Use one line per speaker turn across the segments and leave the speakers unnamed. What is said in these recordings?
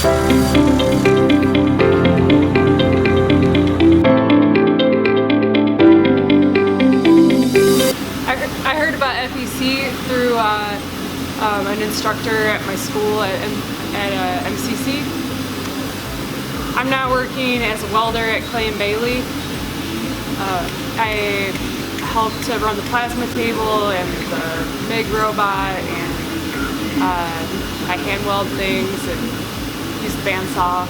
I heard about FEC through an instructor at my school at MCC. I'm now working as a welder at Clay & Bailey. I help to run the plasma table and the MIG robot, and I hand weld things and use the bandsaw.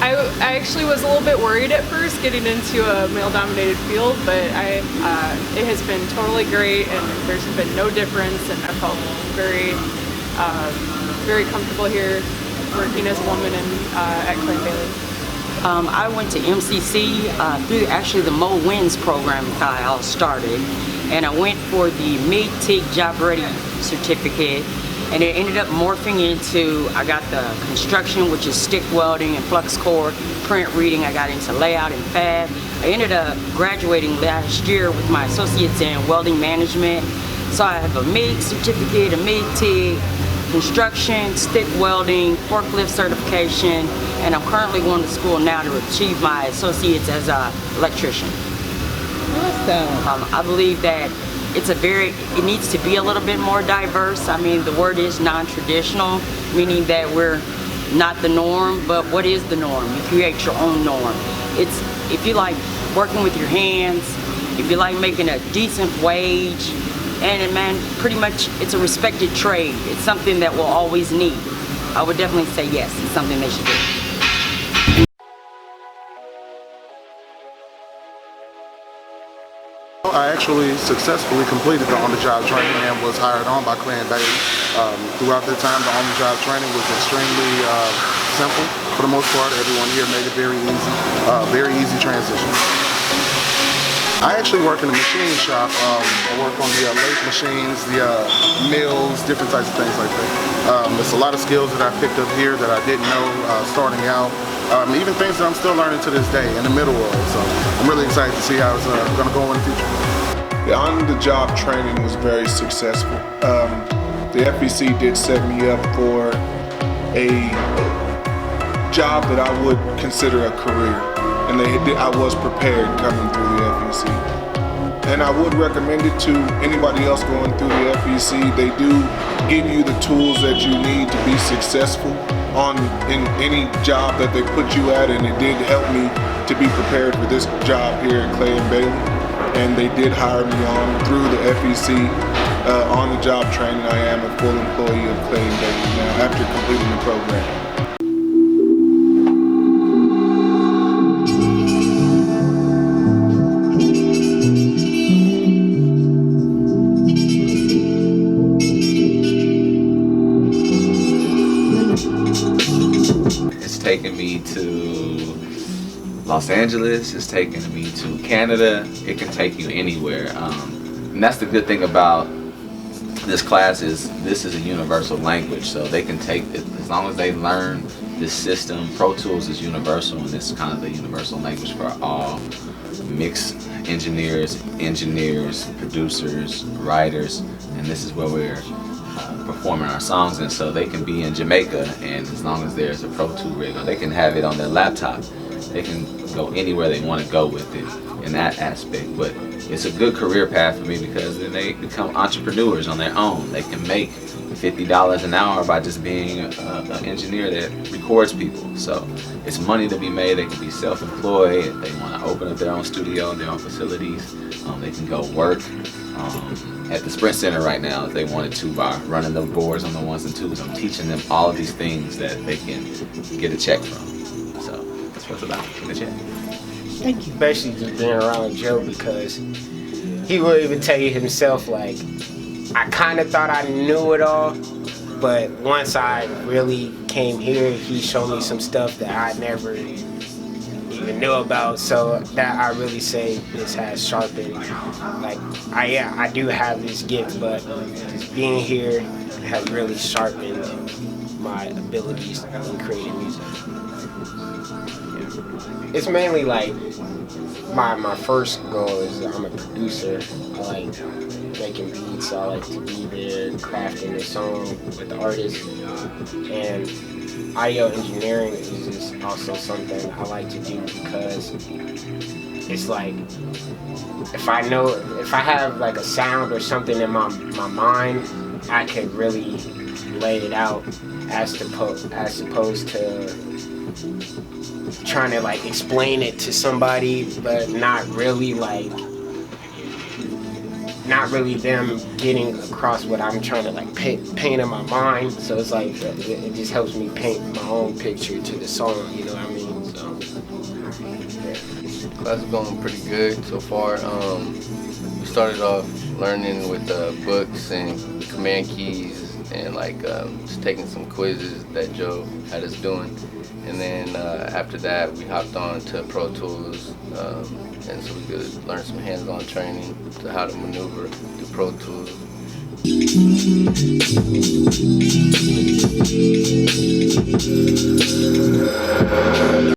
I actually was a little bit worried at first getting into a male-dominated field, but it has been totally great, and there's been no difference, and I felt very comfortable here working as a woman at Clay & Bailey.
I went to MCC through actually the Mo Wins program that I started, and I went for the MIG-TIG Job Ready certificate, and it ended up morphing into, I got the construction, which is stick welding and flux core, print reading. I got into layout and fab. I ended up graduating last year with my associates in welding management. So I have a MIG certificate, a MIG-TIG, construction, stick welding, forklift certification, and I'm currently going to school now to achieve my associates as an electrician.
Awesome.
I believe that it needs to be a little bit more diverse. I mean, the word is non-traditional, meaning that we're not the norm, but what is the norm? You create your own norm. If you like working with your hands, if you like making a decent wage, and man, pretty much it's a respected trade. It's something that we'll always need. I would definitely say yes, it's something they should do.
I actually successfully completed the on-the-job training and was hired on by Clay & Bailey. Throughout the time, the on-the-job training was extremely simple. For the most part, everyone here made it very easy transition. I actually work in the machine shop. I work on the lathe machines, the mills, different types of things like that. There's a lot of skills that I picked up here that I didn't know starting out. Even things that I'm still learning to this day in the middle world. So I'm really excited to see how it's going to go in the future.
The on-the-job training was very successful. The FEC did set me up for a job that I would consider a career, and I was prepared coming through the FEC. And I would recommend it to anybody else going through the FEC. They do give you the tools that you need to be successful in any job that they put you at, and it did help me to be prepared for this job here at Clay & Bailey. And they did hire me on through the FEC on-the-job training. I am a full employee of Clay & Bailey now after completing the program.
It's taken me to Los Angeles, it's taken me to Canada. It can take you anywhere. And that's the good thing about this class is this is a universal language, so they can take it as long as they learn this system. Pro Tools is universal, and it's kind of the universal language for all mixed engineers, producers, writers, and this is where we're performing our songs. And so they can be in Jamaica, and as long as there's a Pro Tool rig, or they can have it on their laptop, they can go anywhere they want to go with it in that aspect. But it's a good career path for me because then they become entrepreneurs on their own. They can make $50 an hour by just being an engineer that records people. So it's money to be made. They can be self-employed. If they want to open up their own studio, their own facilities, they can go work at the Sprint Center right now if they wanted to by running the boards on the 1s and 2s. I'm teaching them all of these things that they can get a check from. So that's what it's about, get a check.
Thank you.
Especially just being around Joe, because he will even tell you himself, like, I kind of thought I knew it all, but once I really came here, he showed me some stuff that I never even knew about. So that I really say this has sharpened. Like, I do have this gift, but just being here has really sharpened my abilities in creating music. Yeah. It's mainly like my first goal is I'm a producer. I like making beats. I like to be there crafting the song with the artist. And audio engineering is just also something I like to do because it's like if I have like a sound or something in my mind, I could really lay it out as opposed to trying to like explain it to somebody, but not really them getting across what I'm trying to like paint in my mind. So it's like it just helps me paint my own picture to the song. You know what I mean? So yeah.
Class is going pretty good so far. We started off learning with books and command keys and like just taking some quizzes that Joe had us doing. And then after that, we hopped on to Pro Tools, and so we could learn some hands-on training to how to maneuver through Pro Tools.